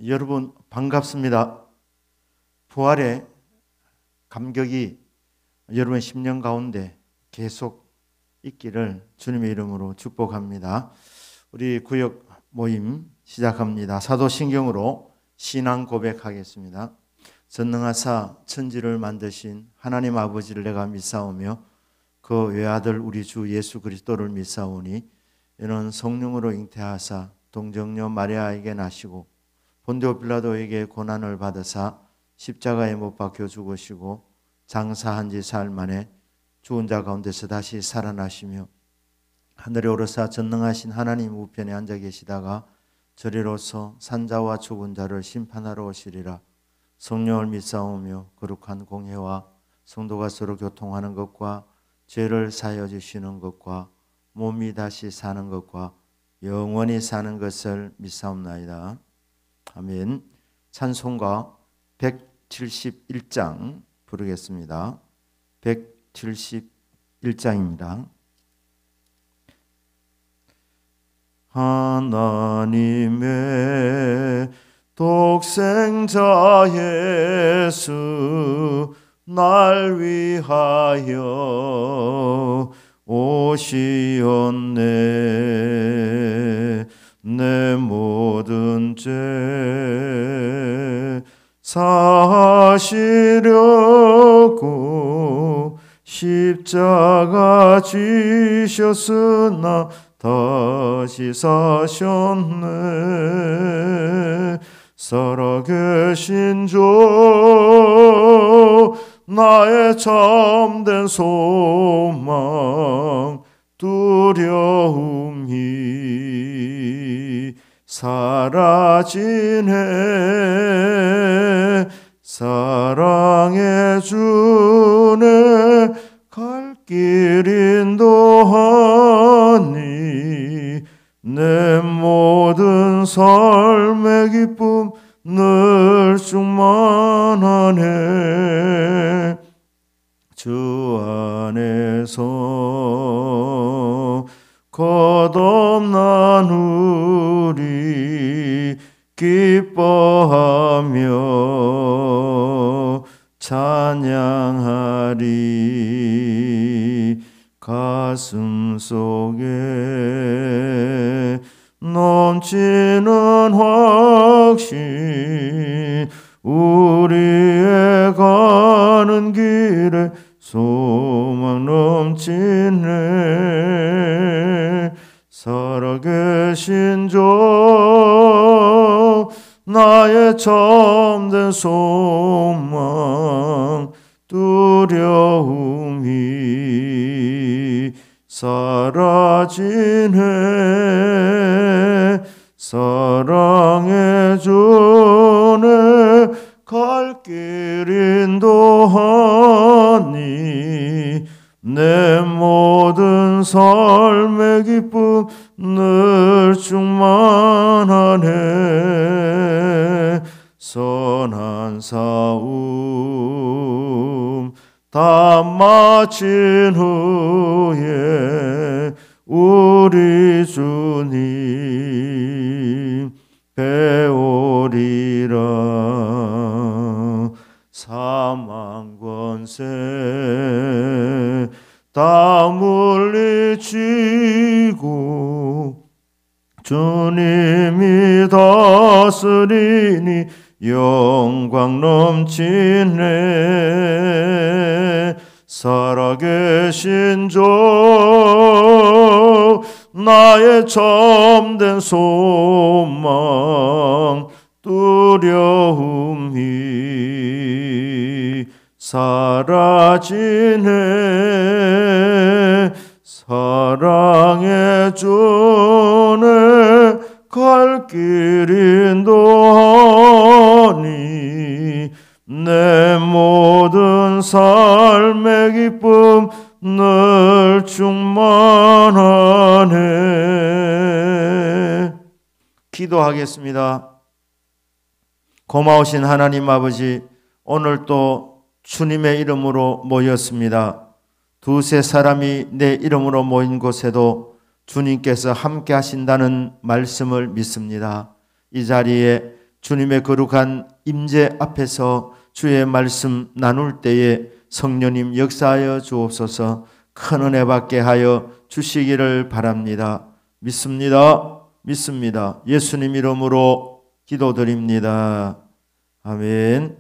여러분 반갑습니다. 부활의 감격이 여러분의 심령 가운데 계속 있기를 주님의 이름으로 축복합니다. 우리 구역 모임 시작합니다. 사도신경으로 신앙 고백하겠습니다. 전능하사 천지를 만드신 하나님 아버지를 내가 믿사오며 그 외아들 우리 주 예수 그리스도를 믿사오니 이는 성령으로 잉태하사 동정녀 마리아에게 나시고 본디오 빌라도에게 고난을 받으사 십자가에 못 박혀 죽으시고 장사한 지 사흘 만에 죽은 자 가운데서 다시 살아나시며 하늘에 오르사 전능하신 하나님 우편에 앉아 계시다가 저리로서 산자와 죽은 자를 심판하러 오시리라. 성령을 믿사오며 거룩한 공회와 성도가 서로 교통하는 것과 죄를 사하여 주시는 것과 몸이 다시 사는 것과 영원히 사는 것을 믿사옵나이다. 아멘. 찬송가 171장 부르겠습니다. 171장입니다. 하나님의 독생자 예수 날 위하여 오시었네. 내 모든 죄 사시려고 십자가 지셨으나 다시 사셨네. 살아계신 주 나의 참된 소망 두려움이 사라지네. 사랑해 주네. 갈 길 인도하니 내 모든 삶의 기쁨 늘 충만하네. 주 안에서 거듭난 우리 기뻐하며 찬양하리. 가슴 속에 넘치는 확신 우리의 가는 길에 소망 넘치네. 살아계신 주 나의 참된 소망 두려움이 사라지네. 사랑해 주네. 갈 길 인도하니 내 모든 삶의 기쁨 늘 충만하네. 선한 싸움 다 마친 후에 우리 주님 배우리라. 사망 권세 다 물리치고 주님이 다스리니 영광 넘치네. 살아계신 주 나의 참된 소망 두려움이 사라지네. 사랑해 주네. 갈 길 인도하니 내 모든 삶의 기쁨 늘 충만하네. 기도하겠습니다. 고마우신 하나님 아버지, 오늘 또 주님의 이름으로 모였습니다. 두세 사람이 내 이름으로 모인 곳에도 주님께서 함께 하신다는 말씀을 믿습니다. 이 자리에 주님의 거룩한 임재 앞에서 주의 말씀 나눌 때에 성령님 역사하여 주옵소서. 큰 은혜 받게 하여 주시기를 바랍니다. 믿습니다. 예수님 이름으로 기도드립니다. 아멘.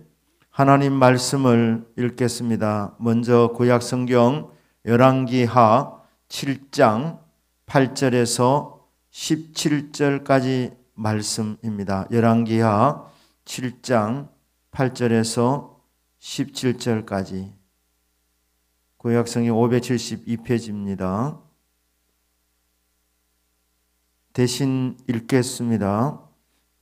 하나님 말씀을 읽겠습니다. 먼저 구약성경 열왕기하 7장 8절에서 17절까지 말씀입니다. 열왕기하 7장 8절에서 17절까지 구약성경 572페이지입니다. 대신 읽겠습니다.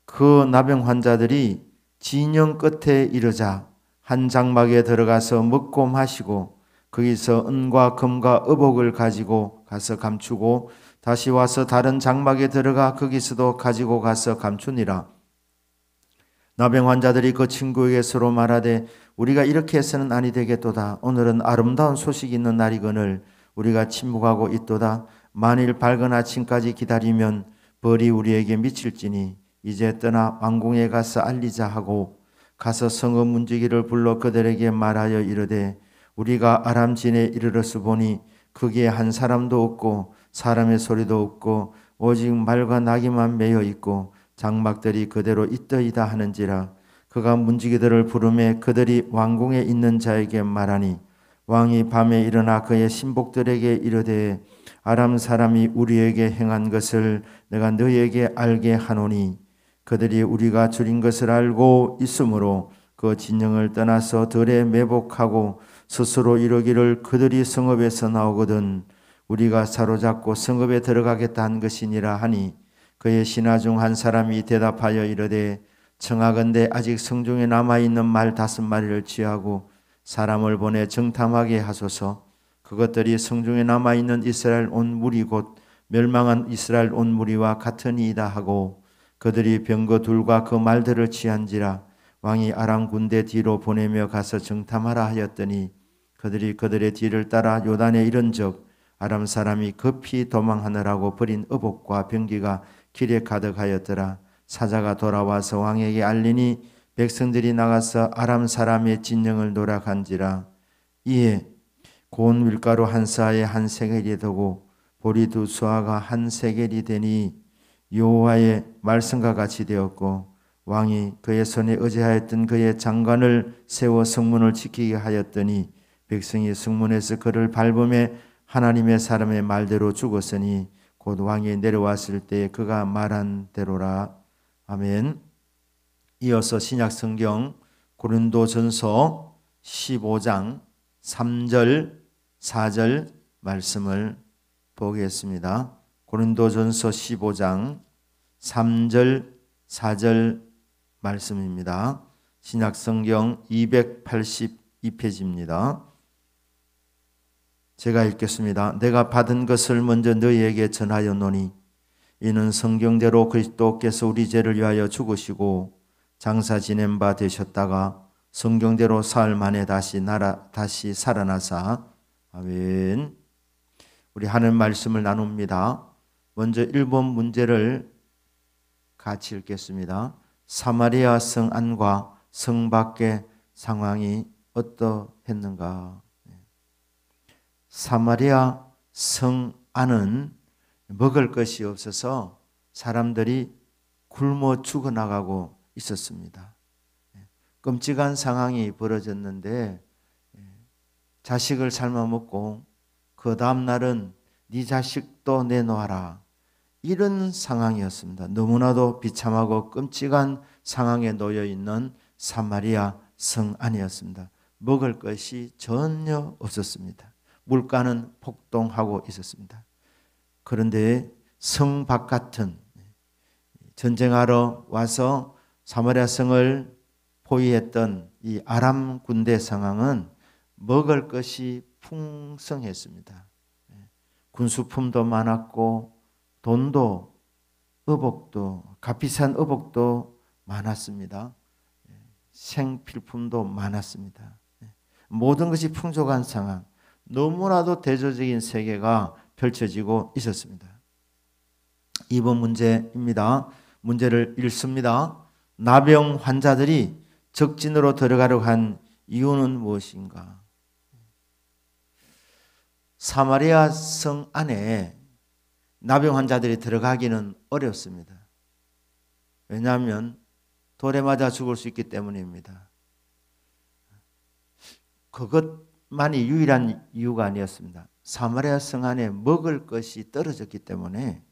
그 나병 환자들이 진영 끝에 이르자 한 장막에 들어가서 먹고 마시고 거기서 은과 금과 의복을 가지고 가서 감추고 다시 와서 다른 장막에 들어가 거기서도 가지고 가서 감추니라. 나병 환자들이 그 친구에게 서로 말하되 우리가 이렇게 해서는 아니 되겠도다. 오늘은 아름다운 소식이 있는 날이거늘 우리가 침묵하고 있도다. 만일 밝은 아침까지 기다리면 벌이 우리에게 미칠지니 이제 떠나 왕궁에 가서 알리자 하고 가서 성읍 문지기를 불러 그들에게 말하여 이르되 우리가 아람진에 이르러서 보니 거기에 한 사람도 없고 사람의 소리도 없고 오직 말과 나귀만 매여 있고 장막들이 그대로 있더이다 하는지라. 그가 문지기들을 부르매 그들이 왕궁에 있는 자에게 말하니 왕이 밤에 일어나 그의 신복들에게 이르되 아람 사람이 우리에게 행한 것을 내가 너희에게 알게 하노니 그들이 우리가 줄인 것을 알고 있으므로 그 진영을 떠나서 들에 매복하고 스스로 이르기를 그들이 성읍에서 나오거든 우리가 사로잡고 성읍에 들어가겠다 한 것이니라 하니 그의 신하 중 한 사람이 대답하여 이르되 청하건대 아직 성중에 남아있는 말 5마리를 취하고 사람을 보내 정탐하게 하소서. 그것들이 성중에 남아있는 이스라엘 온 무리 곧 멸망한 이스라엘 온 무리와 같으니이다 하고 그들이 병거 둘과 그 말들을 취한지라. 왕이 아람 군대 뒤로 보내며 가서 정탐하라 하였더니 그들이 그들의 뒤를 따라 요단에 이른즉 아람 사람이 급히 도망하느라고 버린 의복과 병기가 길에 가득하였더라. 사자가 돌아와서 왕에게 알리니 백성들이 나가서 아람 사람의 진영을 노략한지라. 이에 고운 밀가루 한 사에 한 세겔이 되고 보리 2수아가 한 세겔이 되니 여호와의 말씀과 같이 되었고 왕이 그의 손에 의지하였던 그의 장관을 세워 성문을 지키게 하였더니 백성이 성문에서 그를 밟음에 하나님의 사람의 말대로 죽었으니 곧 왕이 내려왔을 때 그가 말한 대로라. 아멘. 이어서 신약성경 고린도전서 15장 3절 4절 말씀을 보겠습니다. 고린도전서 15장 3절 4절 말씀입니다. 신약성경 282페이지입니다. 제가 읽겠습니다. 내가 받은 것을 먼저 너희에게 전하여 노니 이는 성경대로 그리스도께서 우리 죄를 위하여 죽으시고 장사 지낸 바 되셨다가 성경대로 사흘 만에 다시 살아나사. 아멘. 우리 하는 말씀을 나눕니다. 먼저 1번 문제를 같이 읽겠습니다. 사마리아 성 안과 성 밖의 상황이 어떠했는가? 사마리아 성 안은 먹을 것이 없어서 사람들이 굶어 죽어나가고 있었습니다. 끔찍한 상황이 벌어졌는데 자식을 삶아 먹고 그 다음 날은 네 자식도 내놓아라, 이런 상황이었습니다. 너무나도 비참하고 끔찍한 상황에 놓여 있는 사마리아 성 안이었습니다. 먹을 것이 전혀 없었습니다. 물가는 폭동하고 있었습니다. 그런데 성 바깥은 전쟁하러 와서 사마리아 성을 포위했던 이 아람 군대 상황은 먹을 것이 풍성했습니다. 군수품도 많았고 돈도 의복도 값비싼 의복도 많았습니다. 생필품도 많았습니다. 모든 것이 풍족한 상황, 너무나도 대조적인 세계가 펼쳐지고 있었습니다. 2번 문제입니다. 문제를 읽습니다. 나병 환자들이 적진으로 들어가려고 한 이유는 무엇인가? 사마리아 성 안에 나병 환자들이 들어가기는 어렵습니다. 왜냐하면 돌에 맞아 죽을 수 있기 때문입니다. 그것만이 유일한 이유가 아니었습니다. 사마리아 성 안에 먹을 것이 떨어졌기 때문에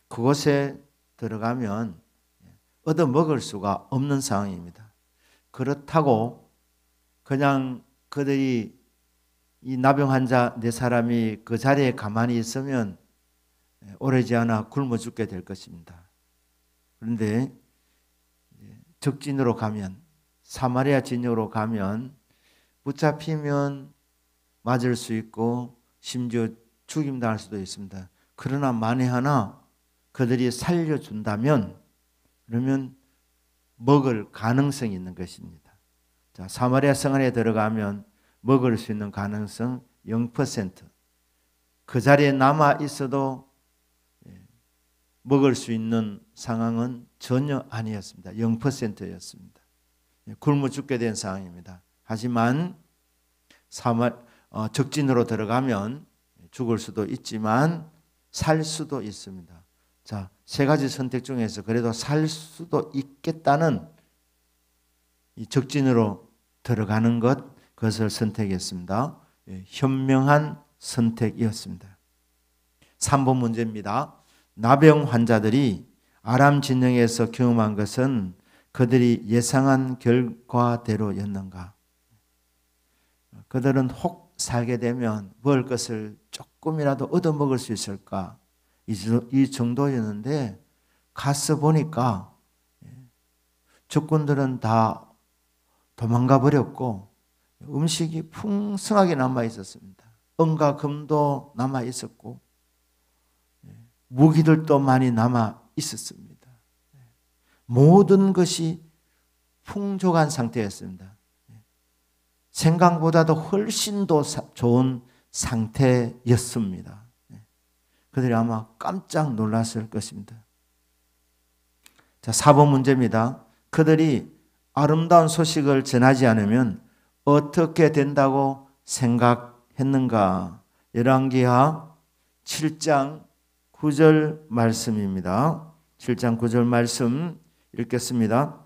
그곳에 들어가면 얻어 먹을 수가 없는 상황입니다. 그렇다고 그냥 그들이 이 나병 환자 4사람이 그 자리에 가만히 있으면 오래지 않아 굶어 죽게 될 것입니다. 그런데 적진으로 가면, 사마리아 진영으로 가면 붙잡히면 맞을 수 있고 심지어 죽임당할 수도 있습니다. 그러나 만에 하나 그들이 살려준다면 그러면 먹을 가능성이 있는 것입니다. 자, 사마리아 성 안에 들어가면 먹을 수 있는 가능성 0%. 그 자리에 남아 있어도 먹을 수 있는 상황은 전혀 아니었습니다. 0%였습니다. 굶어 죽게 된 상황입니다. 하지만 적진으로 들어가면 죽을 수도 있지만 살 수도 있습니다. 자, 3가지 선택 중에서 그래도 살 수도 있겠다는 이 적진으로 들어가는 그것을 선택했습니다. 현명한 선택이었습니다. 3번 문제입니다. 나병 환자들이 아람 진영에서 경험한 것은 그들이 예상한 결과대로였는가? 그들은 혹 살게 되면 먹을 것을 조금이라도 얻어먹을 수 있을까? 이 정도였는데 가서 보니까 적군들은 다 도망가 버렸고 음식이 풍성하게 남아 있었습니다. 은과 금도 남아 있었고 무기들도 많이 남아 있었습니다. 모든 것이 풍족한 상태였습니다. 생각보다도 훨씬 더 좋은 상태였습니다. 그들이 아마 깜짝 놀랐을 것입니다. 자, 4번 문제입니다. 그들이 아름다운 소식을 전하지 않으면 어떻게 된다고 생각했는가? 열왕기하 7장 9절 말씀입니다. 7장 9절 말씀 읽겠습니다.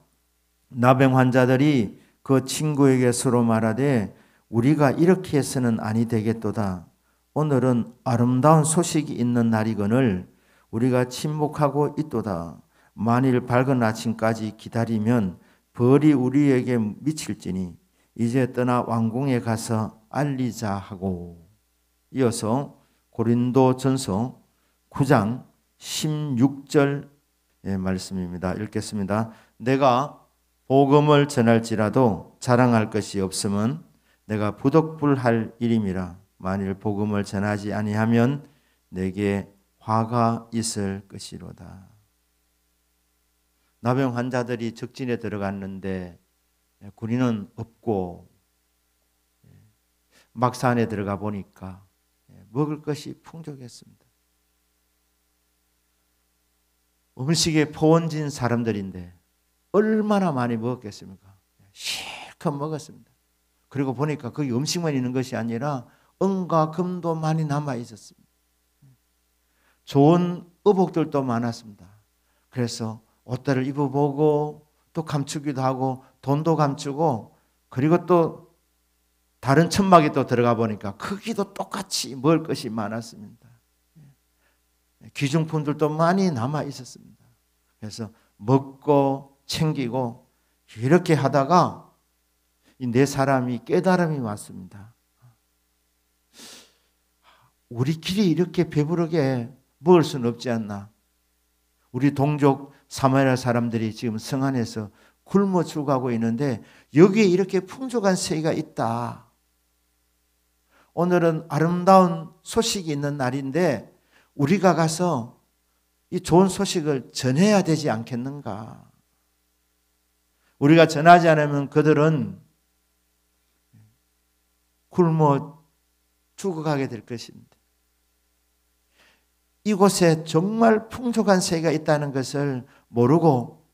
나병 환자들이 그 친구에게 서로 말하되 우리가 이렇게 해서는 아니 되겠도다. 오늘은 아름다운 소식이 있는 날이거늘 우리가 침묵하고 있도다. 만일 밝은 아침까지 기다리면 벌이 우리에게 미칠지니 이제 떠나 왕궁에 가서 알리자 하고. 이어서 고린도전서 9장 16절 말씀입니다. 읽겠습니다. 내가 복음을 전할지라도 자랑할 것이 없으면 내가 부득불할 일임이라. 만일 복음을 전하지 아니하면 내게 화가 있을 것이로다. 나병 환자들이 적진에 들어갔는데 군인은 없고 막사 안에 들어가 보니까 먹을 것이 풍족했습니다. 음식에 포원진 사람들인데 얼마나 많이 먹었겠습니까? 실컷 먹었습니다. 그리고 보니까 거기 음식만 있는 것이 아니라 은과 금도 많이 남아 있었습니다. 좋은 의복들도 많았습니다. 그래서 옷들을 입어보고 또 감추기도 하고 돈도 감추고 그리고 또 다른 천막에 또 들어가 보니까 거기도 똑같이 먹을 것이 많았습니다. 귀중품들도 많이 남아 있었습니다. 그래서 먹고 챙기고 이렇게 하다가 이 4사람이 깨달음이 왔습니다. 우리끼리 이렇게 배부르게 먹을 수는 없지 않나. 우리 동족 사마리아 사람들이 지금 성 안에서 굶어 죽어가고 있는데 여기에 이렇게 풍족한 세계가 있다. 오늘은 아름다운 소식이 있는 날인데 우리가 가서 이 좋은 소식을 전해야 되지 않겠는가. 우리가 전하지 않으면 그들은 굶어 죽어가게 될 것인데 이곳에 정말 풍족한 세계가 있다는 것을 모르고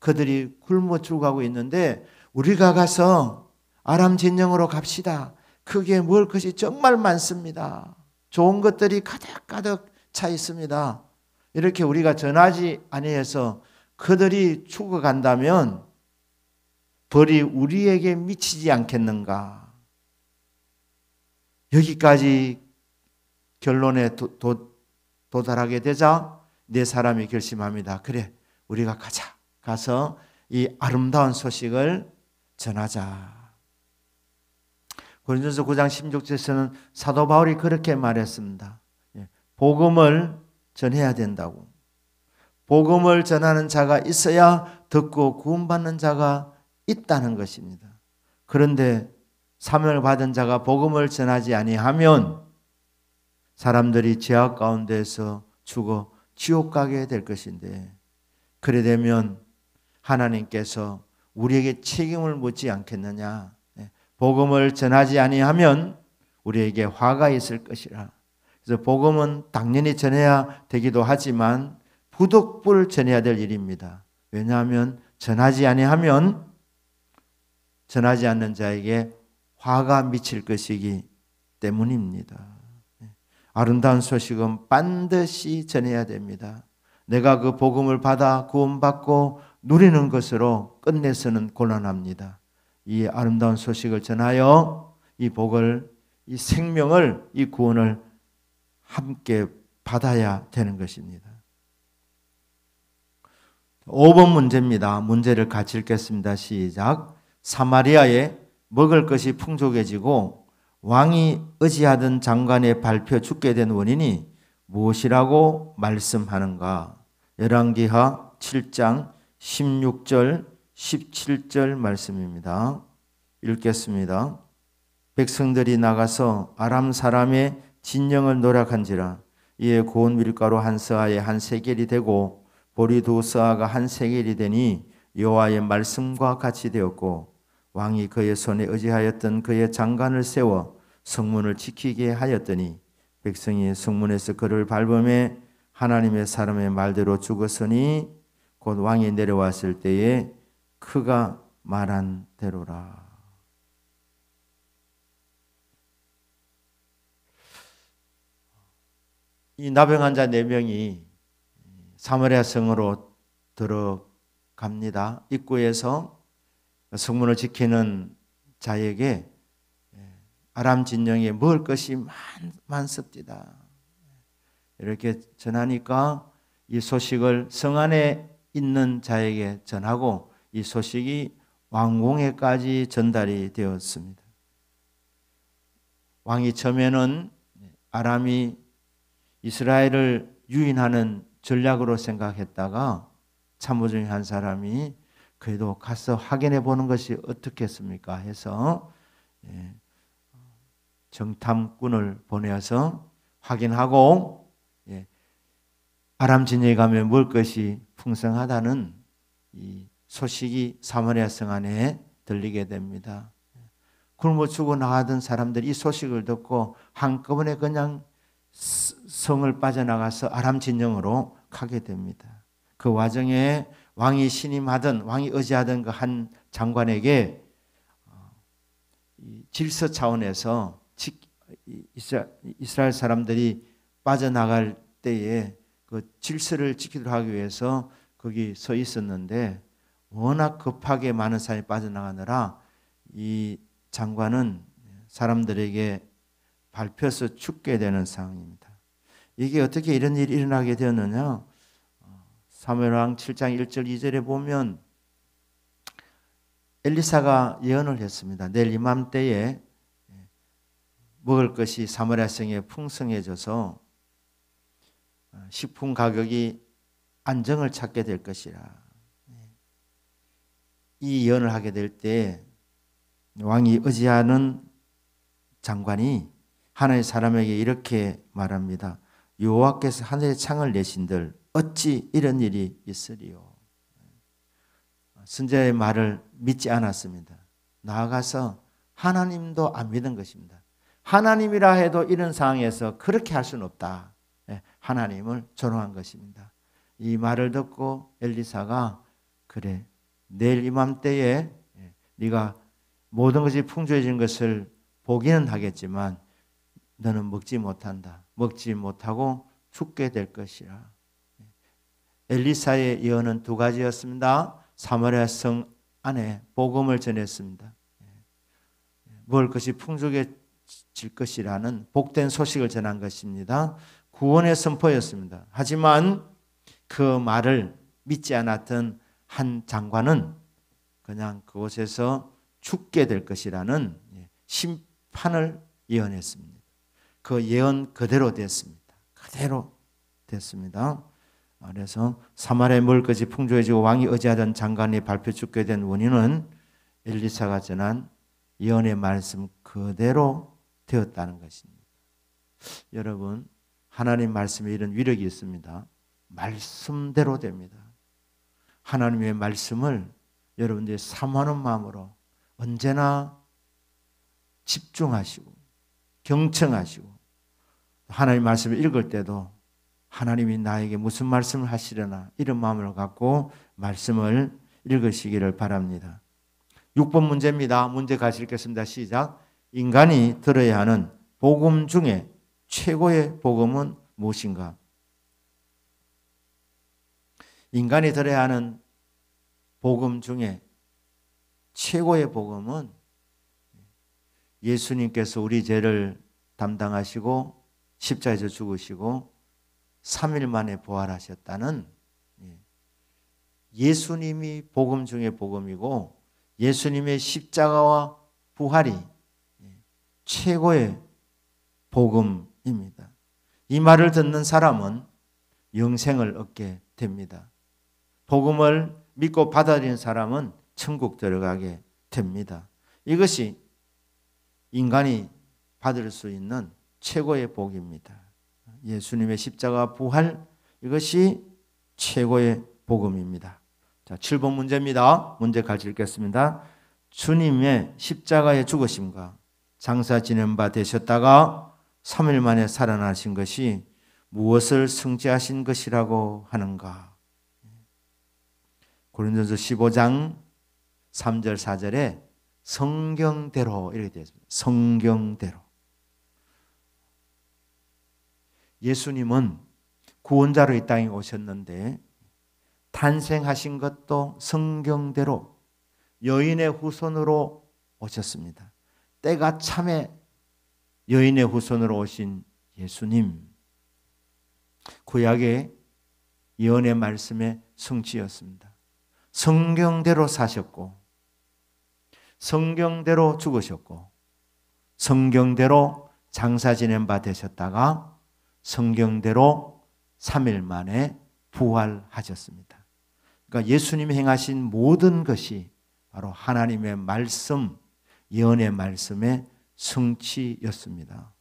그들이 굶어 죽어가고 있는데 우리가 가서 아람 진영으로 갑시다. 크게 먹을 것이 정말 많습니다. 좋은 것들이 가득가득 차 있습니다. 이렇게 우리가 전하지 아니해서 그들이 죽어간다면 벌이 우리에게 미치지 않겠는가? 여기까지 결론에 도달하게 되자 네 사람이 결심합니다. 그래, 우리가 가자. 가서 이 아름다운 소식을 전하자. 고린도전서 9장 16절에서는 사도 바울이 그렇게 말했습니다. 복음을 전해야 된다고. 복음을 전하는 자가 있어야 듣고 구원받는 자가 있다는 것입니다. 그런데 사명을 받은 자가 복음을 전하지 아니하면 사람들이 죄악 가운데서 죽어 지옥 가게 될 것인데, 그래 되면 하나님께서 우리에게 책임을 묻지 않겠느냐. 복음을 전하지 아니하면 우리에게 화가 있을 것이라. 그래서 복음은 당연히 전해야 되기도 하지만 부득불 전해야 될 일입니다. 왜냐하면 전하지 아니하면 전하지 않는 자에게 화가 미칠 것이기 때문입니다. 아름다운 소식은 반드시 전해야 됩니다. 내가 그 복음을 받아 구원받고 누리는 것으로 끝내서는 곤란합니다. 이 아름다운 소식을 전하여 이 복을, 이 생명을, 이 구원을 함께 받아야 되는 것입니다. 5번 문제입니다. 문제를 같이 읽겠습니다. 시작. 사마리아에 먹을 것이 풍족해지고 왕이 의지하던 장관의 발표 죽게 된 원인이 무엇이라고 말씀하는가? 열왕기하 7장 16절 17절 말씀입니다. 읽겠습니다. 백성들이 나가서 아람 사람의 진영을 노략한지라. 이에 고운 밀가루 한 서아에 한 세겔이 되고 보리 두 서아가 한 세겔이 되니 여호와의 말씀과 같이 되었고, 왕이 그의 손에 의지하였던 그의 장관을 세워 성문을 지키게 하였더니 백성이 성문에서 그를 밟음에 하나님의 사람의 말대로 죽었으니 곧 왕이 내려왔을 때에 그가 말한 대로라. 이 나병 환자 4명이 사마리아 성으로 들어갑니다. 입구에서 성문을 지키는 자에게 아람 진영에 먹을 것이 많습니다. 이렇게 전하니까 이 소식을 성 안에 있는 자에게 전하고 이 소식이 왕궁에까지 전달이 되었습니다. 왕이 처음에는 아람이 이스라엘을 유인하는 전략으로 생각했다가 참모 중에 한 사람이 그래도 가서 확인해 보는 것이 어떻겠습니까 해서 정탐꾼을 보내서 확인하고 아람 진영에 가면 먹을 것이 풍성하다는 이 소식이 사마리아 성 안에 들리게 됩니다. 굶어 죽어 나가던 사람들이 이 소식을 듣고 한꺼번에 그냥 성을 빠져나가서 아람 진영으로 가게 됩니다. 그 와중에 왕이 신임하던, 왕이 의지하던 그 한 장관에게 질서 차원에서 이스라엘 사람들이 빠져나갈 때에 그 질서를 지키도록 하기 위해서 거기 서 있었는데 워낙 급하게 많은 사람이 빠져나가느라 이 장관은 사람들에게 밟혀서 죽게 되는 상황입니다. 이게 어떻게 이런 일이 일어나게 되었느냐? 사무엘왕 7장 1절 2절에 보면 엘리사가 예언을 했습니다. 내일 이맘때에 먹을 것이 사마리아 성에 풍성해져서 식품 가격이 안정을 찾게 될 것이라. 이 예언을 하게 될 때 왕이 의지하는 장관이 하나님의 사람에게 이렇게 말합니다. 여호와께서 하늘의 창을 내신들 어찌 이런 일이 있으리요. 선지자의 말을 믿지 않았습니다. 나아가서 하나님도 안 믿은 것입니다. 하나님이라 해도 이런 상황에서 그렇게 할 수는 없다. 하나님을 존중한 것입니다. 이 말을 듣고 엘리사가 그래 내일 이맘때에 네가 모든 것이 풍족해진 것을 보기는 하겠지만 너는 먹지 못한다. 먹지 못하고 죽게 될 것이라. 엘리사의 예언은 두 가지였습니다. 사마리아 성 안에 복음을 전했습니다. 먹을 것이 풍족해질 것이라는 복된 소식을 전한 것입니다. 구원의 선포였습니다. 하지만 그 말을 믿지 않았던 한 장관은 그냥 그곳에서 죽게 될 것이라는 심판을 예언했습니다. 그 예언 그대로 됐습니다. 그대로 됐습니다. 그래서 사마리아에 먹을 것이 풍족해지고 왕이 의지하던 장관이 밟혀 죽게 된 원인은 엘리사가 전한 예언의 말씀 그대로 되었다는 것입니다. 여러분, 하나님 말씀에 이런 위력이 있습니다. 말씀대로 됩니다. 하나님의 말씀을 여러분들이 사모하는 마음으로 언제나 집중하시고 경청하시고 하나님 말씀을 읽을 때도 하나님이 나에게 무슨 말씀을 하시려나 이런 마음을 갖고 말씀을 읽으시기를 바랍니다. 6번 문제입니다. 문제 같이 읽겠습니다. 시작. 인간이 들어야 하는 복음 중에 최고의 복음은 무엇인가? 인간이 들어야 하는 복음 중에 최고의 복음은 예수님께서 우리 죄를 담당하시고 십자가에서 죽으시고 3일 만에 부활하셨다는 예수님이 복음 중에 복음이고 예수님의 십자가와 부활이 최고의 복음입니다. 이 말을 듣는 사람은 영생을 얻게 됩니다. 복음을 믿고 받아들인 사람은 천국 들어가게 됩니다. 이것이 인간이 받을 수 있는 최고의 복입니다. 예수님의 십자가 부활, 이것이 최고의 복음입니다. 자, 7번 문제입니다. 문제 같이 읽겠습니다. 주님의 십자가의 죽으심과 장사 지낸 바 되셨다가 3일 만에 살아나신 것이 무엇을 성취하신 것이라고 하는가? 고린도전서 15장 3절 4절에 성경대로 이렇게 되어 있습니다. 성경대로. 예수님은 구원자로 이 땅에 오셨는데 탄생하신 것도 성경대로 여인의 후손으로 오셨습니다. 때가 참에 여인의 후손으로 오신 예수님, 구약의 예언의 말씀의 성취였습니다. 성경대로 사셨고 성경대로 죽으셨고 성경대로 장사 지낸 바 되셨다가 성경대로 3일 만에 부활하셨습니다. 그러니까 예수님이 행하신 모든 것이 바로 하나님의 말씀, 예언의 말씀의 성취였습니다.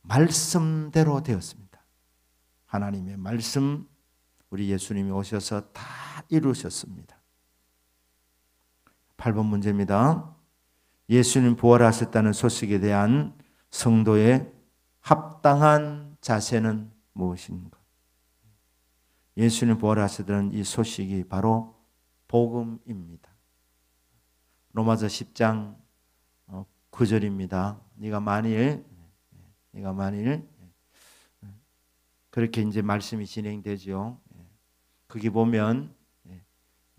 말씀대로 되었습니다. 하나님의 말씀, 우리 예수님이 오셔서 다 이루셨습니다. 8번 문제입니다. 예수님 부활하셨다는 소식에 대한 성도의 합당한 자세는 무엇인가? 예수님 부활하셨다는 이 소식이 바로 복음입니다. 로마서 10장 9절입니다. 네가 만일 그렇게 이제 말씀이 진행되죠. 거기 보면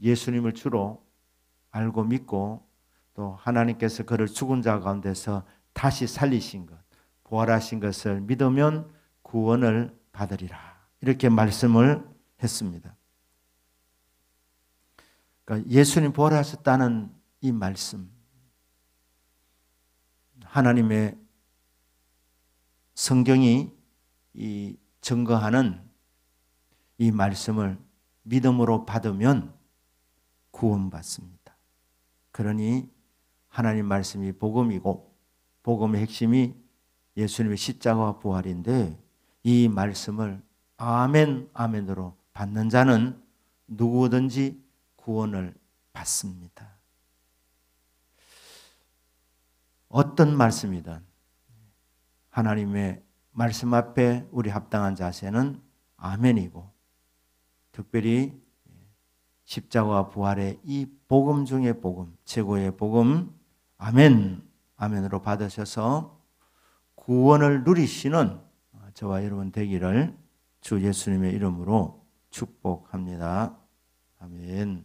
예수님을 주로 알고 믿고 또 하나님께서 그를 죽은 자 가운데서 다시 살리신 것, 부활하신 것을 믿으면 구원을 받으리라. 이렇게 말씀을 했습니다. 그러니까 예수님 부활하셨다는 이 말씀, 하나님의 성경이 이 증거하는 이 말씀을 믿음으로 받으면 구원받습니다. 그러니 하나님 말씀이 복음이고 복음의 핵심이 예수님의 십자가와 부활인데 이 말씀을 아멘, 아멘으로 받는 자는 누구든지 구원을 받습니다. 어떤 말씀이든 하나님의 말씀 앞에 우리 합당한 자세는 아멘이고 특별히 십자가와 부활의 이 복음 중의 복음, 최고의 복음, 아멘, 아멘으로 받으셔서 구원을 누리시는 저와 여러분 되기를 주 예수님의 이름으로 축복합니다. 아멘.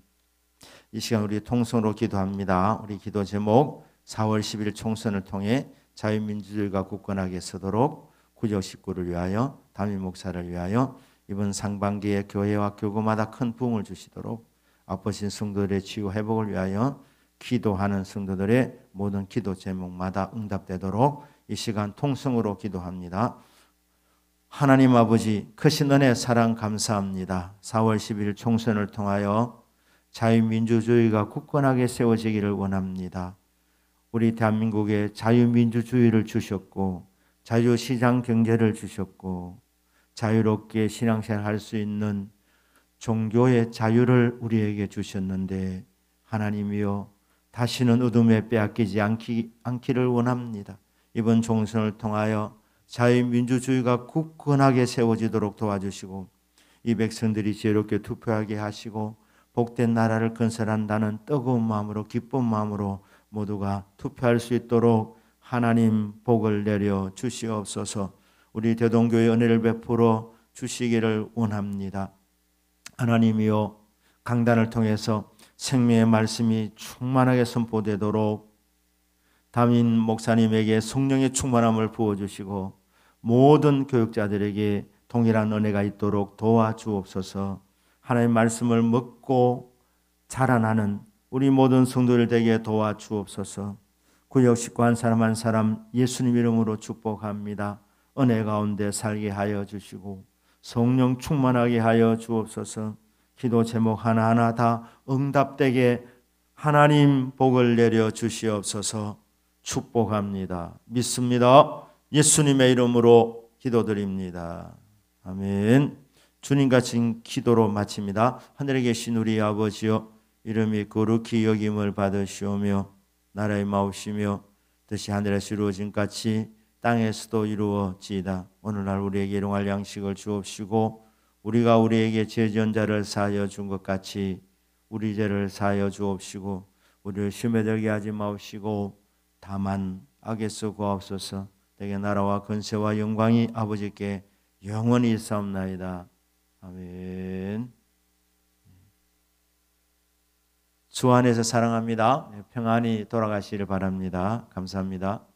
이 시간 우리 통성으로 기도합니다. 우리 기도 제목 4월 10일 총선을 통해 자유민주주의가 굳건하게 서도록 구적 식구를 위하여, 담임 목사를 위하여 이번 상반기에 교회와 교구마다 큰 부흥을 주시도록 아프신 성도들의 치유 회복을 위하여 기도하는 성도들의 모든 기도 제목마다 응답되도록 이 시간 통성으로 기도합니다. 하나님 아버지, 크신 은혜 사랑 감사합니다. 4월 10일 총선을 통하여 자유민주주의가 굳건하게 세워지기를 원합니다. 우리 대한민국에 자유민주주의를 주셨고 자유시장 경제를 주셨고 자유롭게 신앙생활 할 수 있는 종교의 자유를 우리에게 주셨는데 하나님이여 다시는 어둠에 빼앗기지 않기를 원합니다. 이번 총선을 통하여 자유민주주의가 굳건하게 세워지도록 도와주시고 이 백성들이 지혜롭게 투표하게 하시고 복된 나라를 건설한다는 뜨거운 마음으로 기쁜 마음으로 모두가 투표할 수 있도록 하나님 복을 내려 주시옵소서. 우리 대동교회 은혜를 베풀어 주시기를 원합니다. 하나님이여 강단을 통해서 생명의 말씀이 충만하게 선포되도록 담임 목사님에게 성령의 충만함을 부어주시고 모든 교육자들에게 동일한 은혜가 있도록 도와주옵소서. 하나님의 말씀을 먹고 자라나는 우리 모든 성도들 되게 도와주옵소서. 구역 식구 한 사람 한 사람 예수님 이름으로 축복합니다. 은혜 가운데 살게 하여 주시고 성령 충만하게 하여 주옵소서. 기도 제목 하나하나 다 응답되게 하나님 복을 내려 주시옵소서. 축복합니다. 믿습니다. 예수님의 이름으로 기도드립니다. 아멘. 주님과 지금 기도로 마칩니다. 하늘에 계신 우리 아버지여, 이름이 거룩히 여김을 받으시오며 나라의 마옵시며 뜻이 하늘에서 이루어진 같이 땅에서도 이루어지이다. 오늘날 우리에게 일용할 양식을 주옵시고 우리가 우리에게 죄 지은 자를 사하여 준 것 같이 우리 죄를 사하여 주옵시고 우리를 시험에 들게 하지 마옵시고 다만 악에서 구하옵소서. 내게 나라와 권세와 영광이 아버지께 영원히 있사옵나이다. 아멘. 주 안에서 사랑합니다. 평안히 돌아가시길 바랍니다. 감사합니다.